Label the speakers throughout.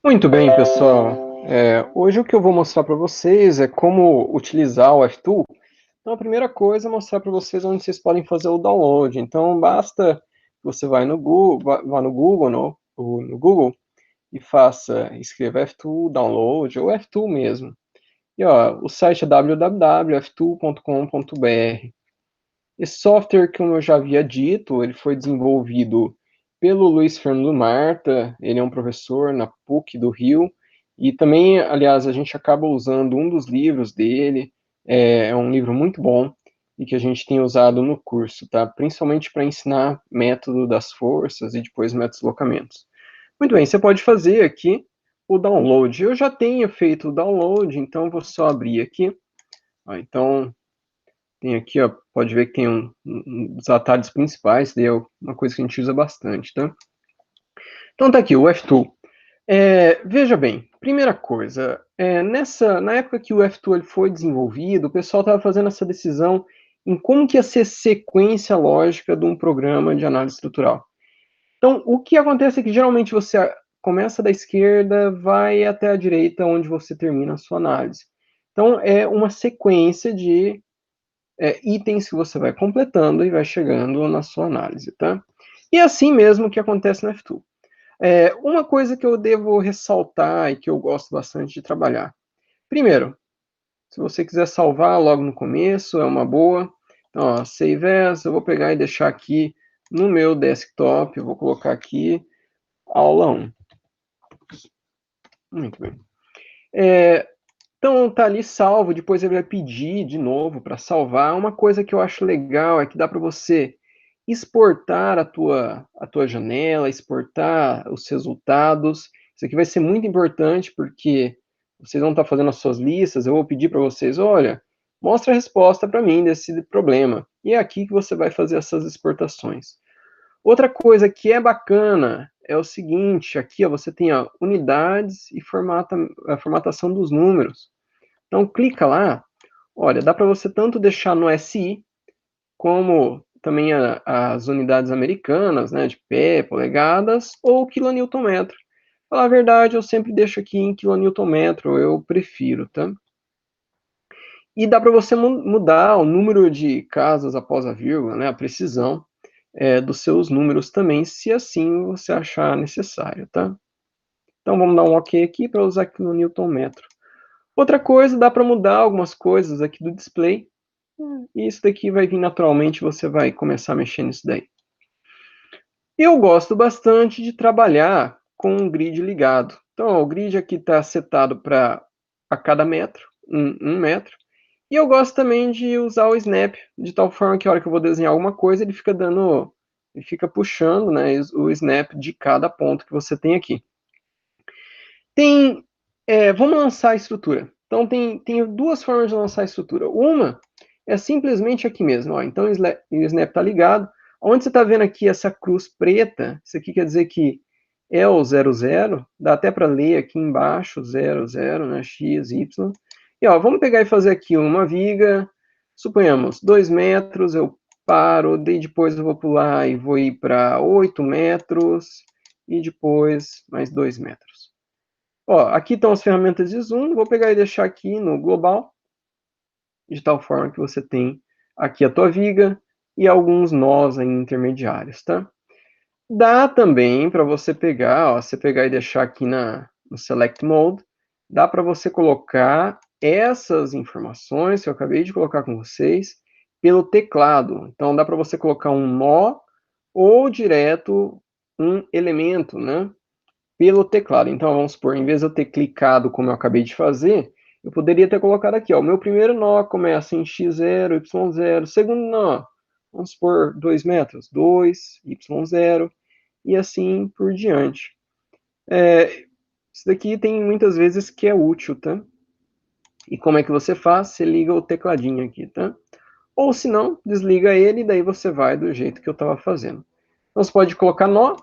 Speaker 1: Muito bem, pessoal. Hoje o que eu vou mostrar para vocês é como utilizar o FTool. Então, a primeira coisa é mostrar para vocês onde vocês podem fazer o download. Então, basta que você vá no Google, vá no Google, no Google e escreva FTool download ou FTool mesmo. E ó, o site é www.ftool.com.br. Esse software, como eu já havia dito, ele foi desenvolvido pelo Luiz Fernando Marta, ele é um professor na PUC do Rio, e também, aliás, a gente acaba usando um dos livros dele, é um livro muito bom, e que a gente tem usado no curso, tá? Principalmente para ensinar método das forças e depois métodos de deslocamentos. Muito bem, você pode fazer aqui o download. Eu já tenho feito o download, então vou só abrir aqui. Então, tem aqui, ó, pode ver que tem um dos atalhos principais, daí é uma coisa que a gente usa bastante, tá? Então tá aqui, o FTool. Veja bem, primeira coisa, na época que o FTool ele foi desenvolvido, o pessoal estava fazendo essa decisão em como que ia ser sequência lógica de um programa de análise estrutural. Então, o que acontece é que geralmente você começa da esquerda, vai até a direita, onde você termina a sua análise. Então, é uma sequência de itens que você vai completando e vai chegando na sua análise, tá? E é assim mesmo que acontece no FTool. Uma coisa que eu devo ressaltar e que eu gosto bastante de trabalhar. Primeiro, se você quiser salvar logo no começo, é uma boa. Então, ó, Save As, eu vou pegar e deixar aqui no meu desktop, eu vou colocar aqui aula 1. Muito bem. Então, tá ali salvo, depois ele vai pedir de novo para salvar. Uma coisa que eu acho legal é que dá para você exportar a tua janela, exportar os resultados. Isso aqui vai ser muito importante porque vocês vão estar fazendo as suas listas, eu vou pedir para vocês, olha, mostra a resposta para mim desse problema. E é aqui que você vai fazer essas exportações. Outra coisa que é bacana é o seguinte, aqui ó, você tem ó, unidades e a formatação dos números. Então clica lá, olha, dá para você tanto deixar no SI, como também as unidades americanas, né, de pé, polegadas, ou quilonewton-metro. Falar a verdade, eu sempre deixo aqui em quilonewton-metro, eu prefiro, tá? E dá para você mudar o número de casas após a vírgula, né, a precisão dos seus números também, se assim você achar necessário, tá? Então vamos dar um OK aqui para usar quilonewton-metro. Outra coisa, dá para mudar algumas coisas aqui do display, e isso daqui vai vir naturalmente, você vai começar a mexer nisso daí. Eu gosto bastante de trabalhar com um grid ligado. Então, ó, o grid aqui está setado para a cada metro, um metro. E eu gosto também de usar o snap, de tal forma que a hora que eu vou desenhar alguma coisa, ele fica puxando, né, o snap de cada ponto que você tem aqui. Vamos lançar a estrutura. Então, tem duas formas de lançar a estrutura. Uma é simplesmente aqui mesmo. Ó. Então, o snap está ligado. Onde você está vendo aqui essa cruz preta, isso aqui quer dizer que é o 00. Dá até para ler aqui embaixo, 00, né, x, y. E ó, vamos pegar e fazer aqui uma viga. Suponhamos 2 metros, eu paro, daí depois eu vou pular e vou ir para 8 metros, e depois mais 2 metros. Ó, aqui estão as ferramentas de zoom, vou pegar e deixar aqui no global, de tal forma que você tem aqui a tua viga e alguns nós aí intermediários, tá? Dá também para você pegar, ó, você pegar e deixar aqui no Select Mode, dá para você colocar essas informações que eu acabei de colocar com vocês pelo teclado. Então, dá para você colocar um nó ou direto um elemento, né? Pelo teclado. Então, vamos supor, em vez de eu ter clicado como eu acabei de fazer, eu poderia ter colocado aqui, ó, o meu primeiro nó começa em x0, y0, segundo nó, vamos supor, 2 metros, 2, y0, e assim por diante. Isso daqui tem muitas vezes que é útil, tá? E como é que você faz? Você liga o tecladinho aqui, tá? Ou se não, desliga ele e daí você vai do jeito que eu estava fazendo. Então, você pode colocar nó.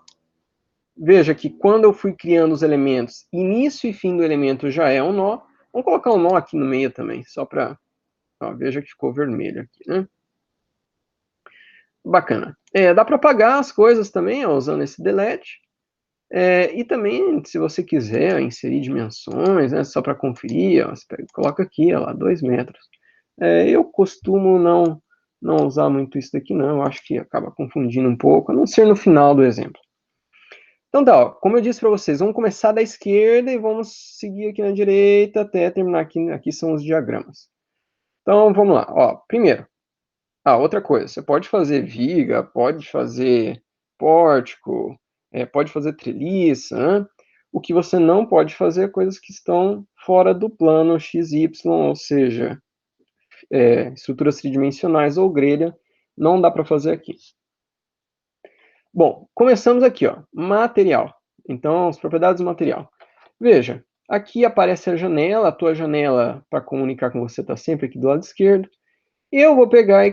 Speaker 1: Veja que quando eu fui criando os elementos, início e fim do elemento já é um nó. Vamos colocar um nó aqui no meio também, só para... Veja que ficou vermelho aqui, né? Bacana. Dá para apagar as coisas também, ó, usando esse delete. E também, se você quiser inserir dimensões, né, só para conferir, ó, você coloca aqui, ó, lá, 2 metros. Eu costumo não usar muito isso daqui, não. Eu acho que acaba confundindo um pouco, a não ser no final do exemplo. Então tá, ó, como eu disse para vocês, vamos começar da esquerda e vamos seguir aqui na direita até terminar aqui. Aqui são os diagramas. Então, vamos lá. Ó, primeiro, outra coisa, você pode fazer viga, pode fazer pórtico, pode fazer treliça, né? O que você não pode fazer é coisas que estão fora do plano XY, ou seja, estruturas tridimensionais ou grelha, não dá para fazer aqui. Bom, começamos aqui, ó, material. Então, as propriedades do material. Veja, aqui aparece a janela, a tua janela para comunicar com você está sempre aqui do lado esquerdo. Eu vou pegar e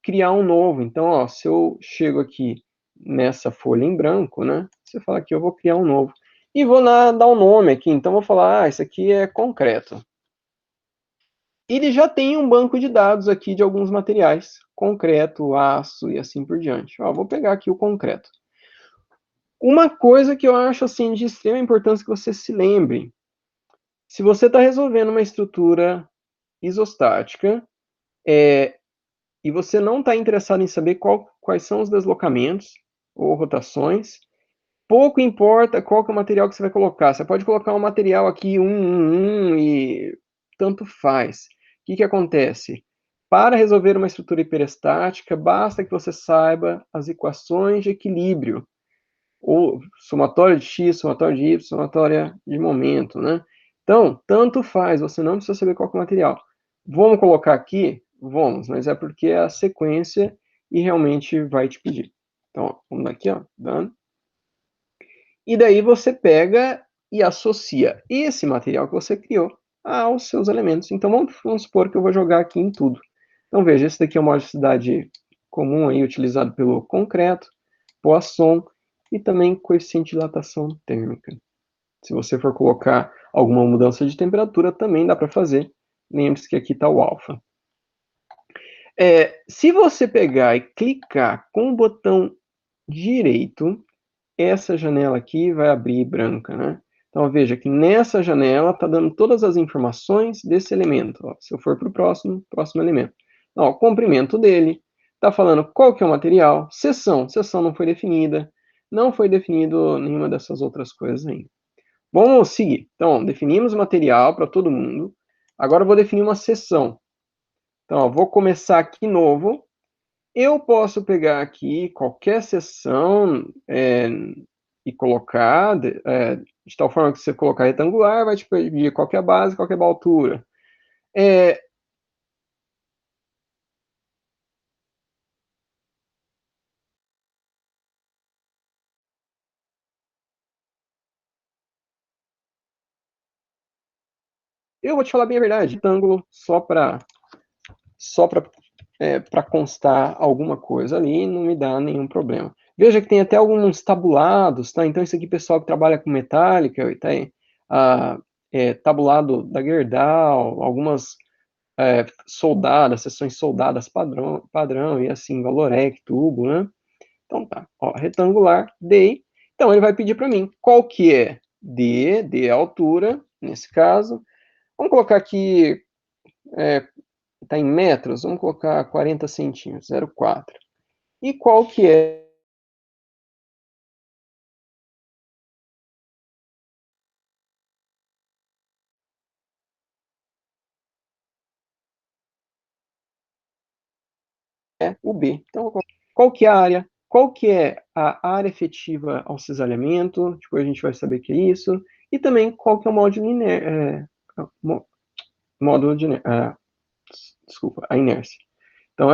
Speaker 1: criar um novo. Então, ó, se eu chego aqui nessa folha em branco, né? Você fala que eu vou criar um novo. E vou dar um nome aqui. Então, vou falar, isso aqui é concreto. Ele já tem um banco de dados aqui de alguns materiais. Concreto, aço e assim por diante. Ó, vou pegar aqui o concreto. Uma coisa que eu acho assim de extrema importância que você se lembre. Se você está resolvendo uma estrutura isostática, e você não está interessado em saber quais são os deslocamentos ou rotações, pouco importa qual que é o material que você vai colocar. Você pode colocar um material aqui, e tanto faz. O que acontece? Para resolver uma estrutura hiperestática, basta que você saiba as equações de equilíbrio, ou somatória de x, somatória de y, somatória de momento, né? Então, tanto faz, você não precisa saber qual que é o material. Vamos colocar aqui? Vamos, mas é porque é a sequência e realmente vai te pedir. Então, ó, vamos aqui, ó, done. E daí você pega e associa esse material que você criou aos seus elementos. Então, vamos supor que eu vou jogar aqui em tudo. Então, veja, esse daqui é uma modicidade comum aí, utilizado pelo concreto, Poisson, e também coeficiente de dilatação térmica. Se você for colocar alguma mudança de temperatura, também dá para fazer. Lembre-se que aqui está o alfa. Se você pegar e clicar com o botão direito, essa janela aqui vai abrir branca, né? Então, veja que nessa janela está dando todas as informações desse elemento. Ó, se eu for para o próximo elemento. Ó, o comprimento dele, está falando qual que é o material, seção não foi definida, não foi definido nenhuma dessas outras coisas ainda. Vamos seguir. Então, definimos o material para todo mundo. Agora eu vou definir uma seção. Então, ó, vou começar aqui novo. Eu posso pegar aqui qualquer seção e colocar de tal forma que você colocar retangular, vai te pedir qual que é a base, qual que é a altura. Eu vou te falar bem a verdade, retângulo só para constar alguma coisa ali, não me dá nenhum problema. Veja que tem até alguns tabulados, tá? Então, isso aqui, pessoal que trabalha com metálica, tá aí, tabulado da Gerdau, algumas soldadas, seções soldadas padrão, e assim, Valorec, tubo, né? Então tá, ó, retangular, D. Então, ele vai pedir para mim qual que é D é a altura, nesse caso. Vamos colocar aqui, está em metros, vamos colocar 40 centímetros, 0,4. E qual que é o B? Então, qual que é a área? Qual que é a área efetiva ao cisalhamento? Depois a gente vai saber o que é isso. E também qual que é o módulo módulo de desculpa, a inércia. Então,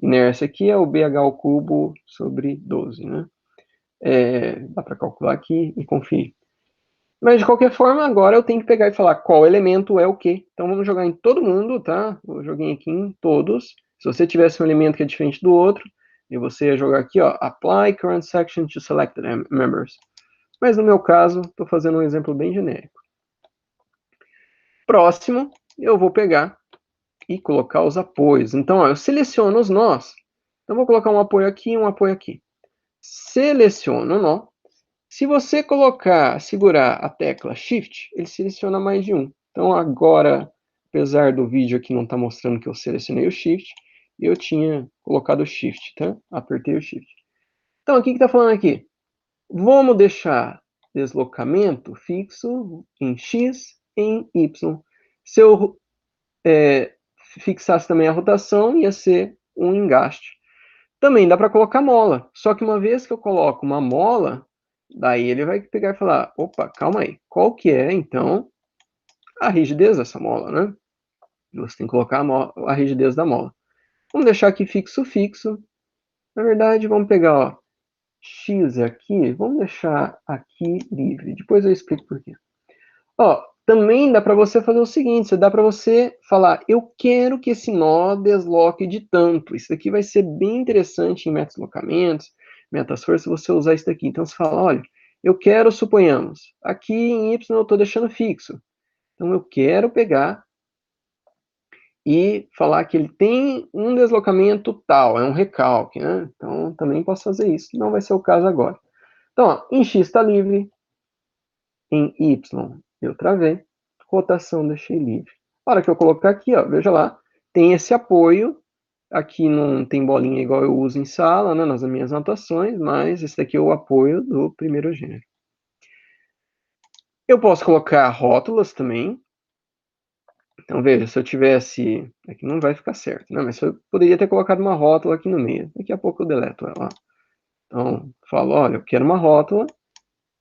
Speaker 1: inércia aqui é o BH ao cubo sobre 12, né? Dá para calcular aqui e conferir. Mas, de qualquer forma, agora eu tenho que pegar e falar qual elemento é o quê. Então, vamos jogar em todo mundo, tá? Eu joguei aqui em todos. Se você tivesse um elemento que é diferente do outro, e você ia jogar aqui, ó, Apply Current Section to Selected Members. Mas, no meu caso, estou fazendo um exemplo bem genérico. Próximo, eu vou pegar e colocar os apoios. Então, ó, eu seleciono os nós. Então, vou colocar um apoio aqui e um apoio aqui. Seleciono o nó. Se você segurar a tecla Shift, ele seleciona mais de um. Então, agora, apesar do vídeo aqui não estar mostrando que eu selecionei o Shift, eu tinha colocado o Shift, tá? Apertei o Shift. Então, o que está falando aqui? Vamos deixar deslocamento fixo em X e em Y. Se eu fixasse também a rotação, ia ser um engaste. Também dá para colocar mola. Só que uma vez que eu coloco uma mola, daí ele vai pegar e falar, opa, calma aí, qual que é, então, a rigidez dessa mola, né? Você tem que colocar a rigidez da mola. Vamos deixar aqui fixo, fixo. Na verdade, vamos pegar, ó, X aqui, vamos deixar aqui livre. Depois eu explico por quê. Ó, também dá para você fazer o seguinte, dá para você falar, eu quero que esse nó desloque de tanto. Isso daqui vai ser bem interessante em métodos de deslocamentos, metas forças, você usar isso daqui. Então, você fala, olha, eu quero, suponhamos, aqui em Y eu estou deixando fixo. Então, eu quero pegar e falar que ele tem um deslocamento tal, é um recalque, né? Então, também posso fazer isso. Não vai ser o caso agora. Então, ó, em X está livre, em Y eu travei, rotação deixei livre. A hora que eu colocar aqui, ó, veja lá, tem esse apoio, aqui não tem bolinha igual eu uso em sala, né, nas minhas anotações, mas esse daqui é o apoio do primeiro gênero. Eu posso colocar rótulas também. Então, veja, se eu tivesse... Aqui não vai ficar certo, né? Mas eu poderia ter colocado uma rótula aqui no meio. Daqui a pouco eu deleto ela. Então, falo, olha, eu quero uma rótula.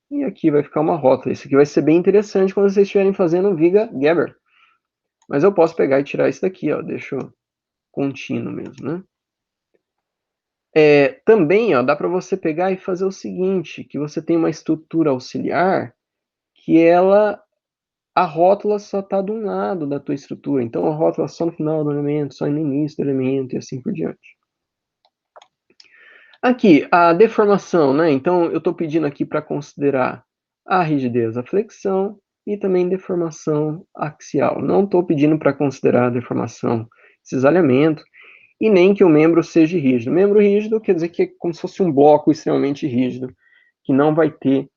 Speaker 1: E aqui vai ficar uma rótula. Isso aqui vai ser bem interessante quando vocês estiverem fazendo viga Gerber. Mas eu posso pegar e tirar isso daqui, ó. Deixo contínuo mesmo, né? Também, ó, dá para você pegar e fazer o seguinte, que você tem uma estrutura auxiliar que a rótula só está de um lado da tua estrutura. Então, a rótula só no final do elemento, só no início do elemento e assim por diante. Aqui, a deformação, né? Então, eu estou pedindo aqui para considerar a rigidez, a flexão e também deformação axial. Não estou pedindo para considerar a deformação, cisalhamento, e nem que o membro seja rígido. Membro rígido quer dizer que é como se fosse um bloco extremamente rígido, que não vai ter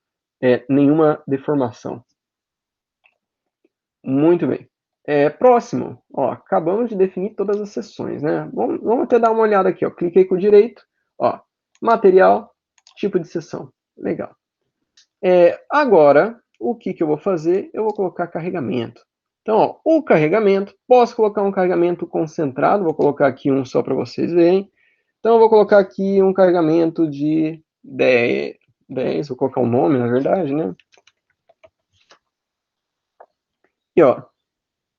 Speaker 1: nenhuma deformação. Muito bem. Próximo, ó, acabamos de definir todas as seções, né? Vamos até dar uma olhada aqui, ó. Cliquei com o direito, ó, material, tipo de seção. Legal. Agora, o que eu vou fazer? Eu vou colocar carregamento. Então, ó, o carregamento, posso colocar um carregamento concentrado, vou colocar aqui um só para vocês verem. Então, eu vou colocar aqui um carregamento de 10, vou colocar um nome, na verdade, né? E, ó,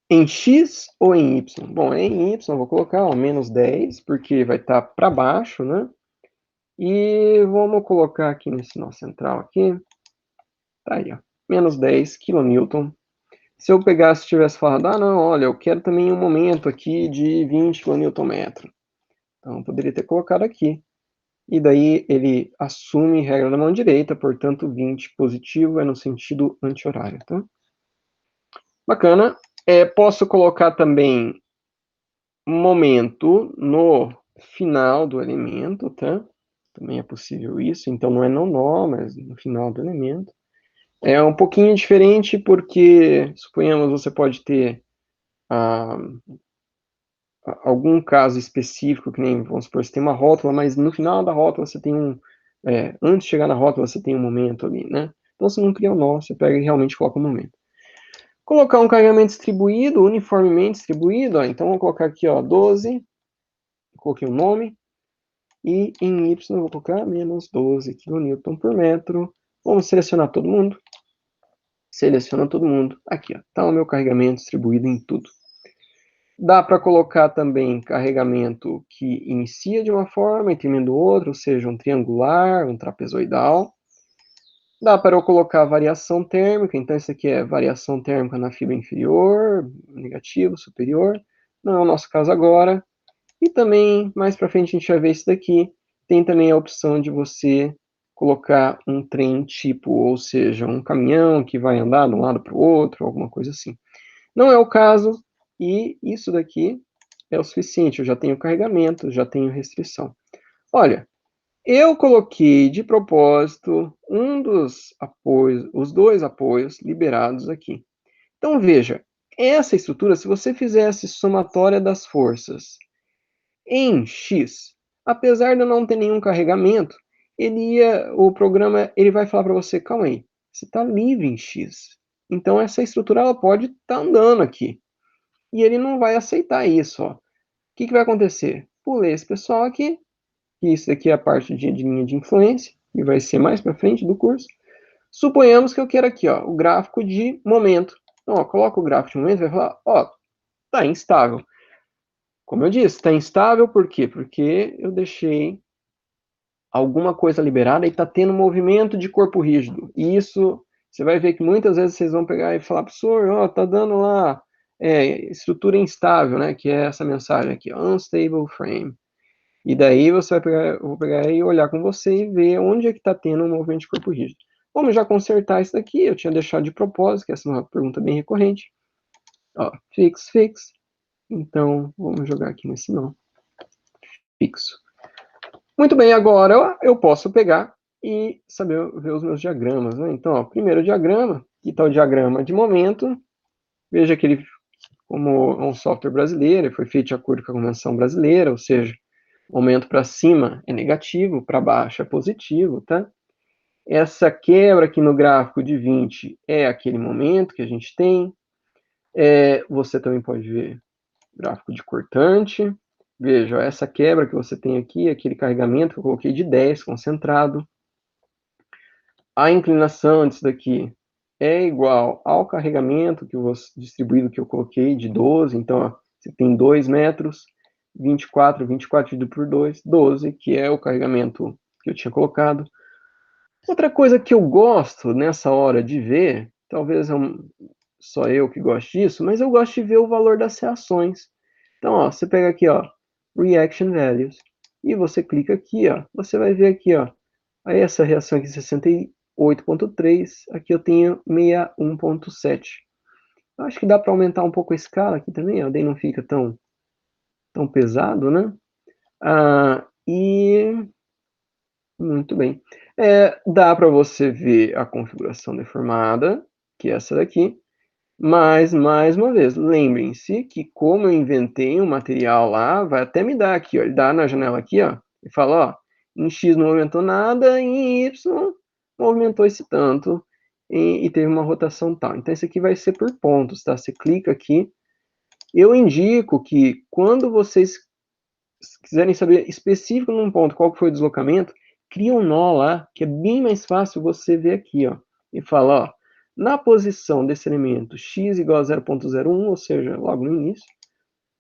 Speaker 1: em X ou em Y? Bom, em Y eu vou colocar ó, menos 10, porque vai estar para baixo, né? E vamos colocar aqui nesse nó central aqui. Tá aí, ó. Menos 10 kN. Se eu pegasse e tivesse falado, ah, não, olha, eu quero também um momento aqui de 20 kN. Então, eu poderia ter colocado aqui. E daí ele assume regra da mão direita, portanto, 20 positivo é no sentido anti-horário, tá? Bacana. Posso colocar também momento no final do elemento, tá? Também é possível isso, então não é no nó, mas no final do elemento. É um pouquinho diferente porque, suponhamos, você pode ter algum caso específico, que nem, vamos supor, você tem uma rótula, mas no final da rótula você tem antes de chegar na rótula você tem um momento ali, né? Então você não cria um nó, você pega e realmente coloca um momento. Colocar um carregamento distribuído, uniformemente distribuído, ó, então vou colocar aqui, ó, 12, coloquei o nome, e em Y eu vou colocar menos 12 kN por metro. Vamos selecionar todo mundo. Seleciona todo mundo. Aqui, ó, tá o meu carregamento distribuído em tudo. Dá para colocar também carregamento que inicia de uma forma e termina do outro, ou seja, um triangular, um trapezoidal. Dá para eu colocar variação térmica, então isso aqui é variação térmica na fibra inferior, negativo, superior. Não é o nosso caso agora. E também, mais para frente, a gente vai ver isso daqui. Tem também a opção de você colocar um trem tipo, ou seja, um caminhão que vai andar de um lado para o outro, alguma coisa assim. Não é o caso, e isso daqui é o suficiente. Eu já tenho carregamento, já tenho restrição. Olha, Eu coloquei de propósito um dos apoios, os dois apoios liberados aqui. Então, veja, essa estrutura, se você fizesse somatória das forças em X, apesar de não ter nenhum carregamento, o programa ele vai falar para você, calma aí, você está livre em X. Então, essa estrutura ela pode estar andando aqui. E ele não vai aceitar isso. Ó. O que vai acontecer? Pulei esse pessoal aqui, e isso aqui é a parte de linha de influência, e vai ser mais para frente do curso. Suponhamos que eu quero aqui, ó, o gráfico de momento. Então, ó, coloca o gráfico de momento e vai falar, ó, tá instável. Como eu disse, está instável por quê? Porque eu deixei alguma coisa liberada e está tendo movimento de corpo rígido. E isso, você vai ver que muitas vezes vocês vão pegar e falar, professor, ó, tá dando lá estrutura instável, né? Que é essa mensagem aqui, unstable frame. E daí você vai pegar, eu vou pegar e olhar com você e ver onde é que está tendo um movimento de corpo rígido. Vamos já consertar isso daqui, eu tinha deixado de propósito, que essa é uma pergunta bem recorrente. Ó, fix. Então, vamos jogar aqui nesse não. Fixo. Muito bem, agora eu posso pegar e saber ver os meus diagramas, né? Então, ó, primeiro diagrama, que está o diagrama de momento. Veja que ele, como é um software brasileiro, ele foi feito de acordo com a convenção brasileira, ou seja, momento para cima é negativo, para baixo é positivo, tá? Essa quebra aqui no gráfico de 20 é aquele momento que a gente tem. Você também pode ver gráfico de cortante. Veja, essa quebra que você tem aqui, aquele carregamento que eu coloquei de 10 concentrado. A inclinação disso daqui é igual ao carregamento que eu distribuído que eu coloquei de 12. Então, ó, você tem 2 metros, 24 dividido por 2, 12, que é o carregamento que eu tinha colocado. Outra coisa que eu gosto nessa hora de ver, talvez só eu que gosto disso, mas eu gosto de ver o valor das reações. Então, ó, você pega aqui, ó, Reaction Values, e você clica aqui, ó, você vai ver aqui, ó, aí essa reação aqui 68.3, aqui eu tenho 61.7. Eu acho que dá para aumentar um pouco a escala aqui também, ó, daí não fica tão pesado, né? E muito bem. Dá para você ver a configuração deformada, que é essa daqui, mas, mais uma vez, lembrem-se que como eu inventei um material lá, vai até me dar aqui, ó, ele dá na janela aqui, ó, e fala, ó, em X não movimentou nada, em Y movimentou esse tanto, e teve uma rotação tal. Então, esse aqui vai ser por pontos, tá? Você clica aqui. Eu indico que quando vocês quiserem saber específico num ponto qual foi o deslocamento, cria um nó lá, que é bem mais fácil você ver aqui, ó. E fala, ó, na posição desse elemento x igual a 0.01, ou seja, logo no início,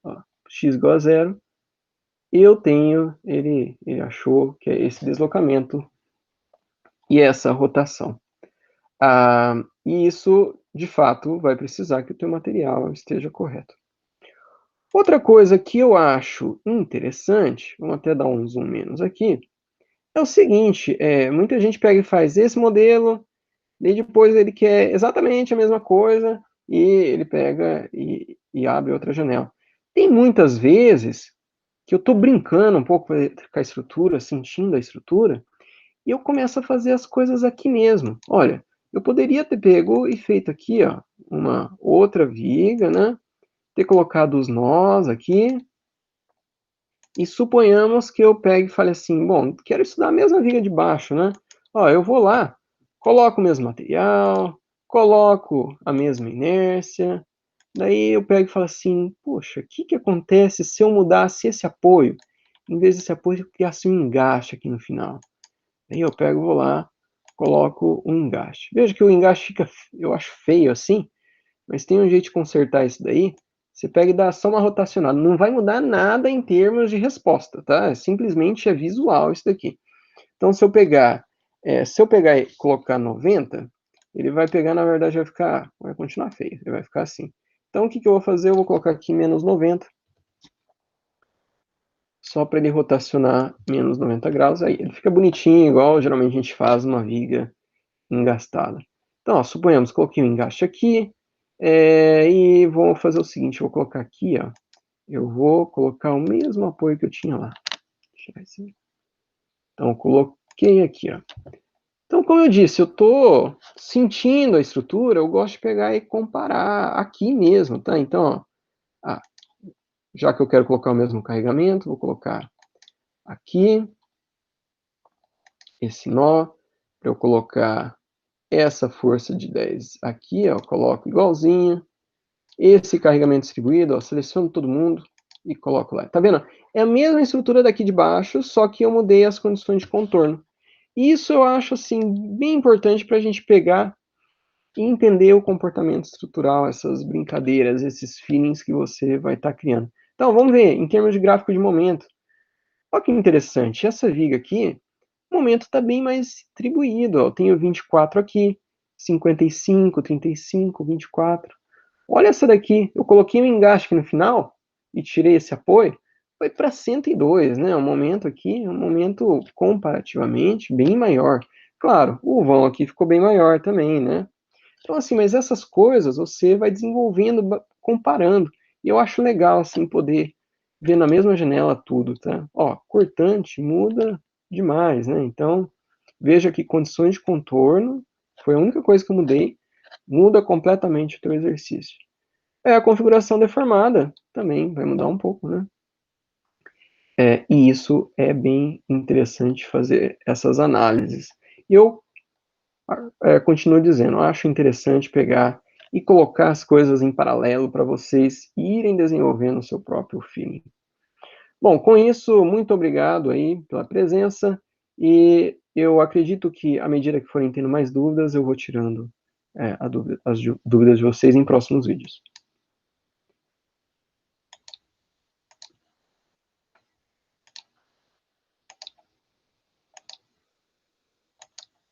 Speaker 1: ó, x igual a 0, eu tenho, ele achou que é esse deslocamento e essa rotação. E isso, de fato, vai precisar que o teu material esteja correto. Outra coisa que eu acho interessante, vamos até dar um zoom menos aqui, é o seguinte, muita gente pega e faz esse modelo, e depois ele quer exatamente a mesma coisa, e ele pega e abre outra janela. Tem muitas vezes que eu estou brincando um pouco com a estrutura, sentindo a estrutura, e eu começo a fazer as coisas aqui mesmo. Olha, eu poderia ter pego e feito aqui, ó, uma outra viga, né? Ter colocado os nós aqui, e suponhamos que eu pegue e fale assim, bom, quero estudar a mesma viga de baixo, né? Ó, eu vou lá, coloco o mesmo material, coloco a mesma inércia, daí eu pego e falo assim, poxa, o que acontece se eu mudasse esse apoio? Em vez desse apoio, eu criasse um engaste aqui no final. Daí eu pego, vou lá, coloco um engaste. Veja que o engaste fica, eu acho feio assim, mas tem um jeito de consertar isso daí. Você pega e dá só uma rotacionada. Não vai mudar nada em termos de resposta, tá? Simplesmente é visual isso daqui. Então, se eu pegar e colocar 90, ele vai pegar, na verdade, vai continuar feio. Ele vai ficar assim. Então, o que eu vou fazer? Eu vou colocar aqui menos 90, só para ele rotacionar menos 90 graus. Aí ele fica bonitinho, igual geralmente a gente faz uma viga engastada. Então, ó, suponhamos, coloquei um engaste aqui, e vou fazer o seguinte, eu vou colocar aqui, ó, eu vou colocar o mesmo apoio que eu tinha lá. Então, coloquei aqui, ó. Então, como eu disse, eu estou sentindo a estrutura, eu gosto de pegar e comparar aqui mesmo, tá? Então, ó, já que eu quero colocar o mesmo carregamento, vou colocar aqui esse nó, para eu colocar essa força de 10 aqui, ó, coloco igualzinho. Esse carregamento distribuído, ó, seleciono todo mundo e coloco lá. Tá vendo? É a mesma estrutura daqui de baixo, só que eu mudei as condições de contorno. Isso eu acho, assim, bem importante para a gente pegar e entender o comportamento estrutural, essas brincadeiras, esses feelings que você vai estar criando. Então, vamos ver, em termos de gráfico de momento. Olha que interessante, essa viga aqui, o momento está bem mais distribuído. Ó. Eu tenho 24 aqui, 55, 35, 24. Olha essa daqui, eu coloquei um engaste aqui no final e tirei esse apoio, foi para 102, né? Um momento aqui, um momento comparativamente bem maior. Claro, o vão aqui ficou bem maior também, né? Então, assim, mas essas coisas você vai desenvolvendo, comparando. E eu acho legal, assim, poder ver na mesma janela tudo, tá? Ó, cortante muda demais, né? Então, veja que condições de contorno, foi a única coisa que eu mudei, muda completamente o teu exercício. A configuração deformada também vai mudar um pouco, né? E isso é bem interessante fazer essas análises. E eu continuo dizendo, acho interessante pegar e colocar as coisas em paralelo para vocês irem desenvolvendo o seu próprio feeling. Bom, com isso, muito obrigado aí pela presença e eu acredito que à medida que forem tendo mais dúvidas, eu vou tirando as dúvidas de vocês em próximos vídeos.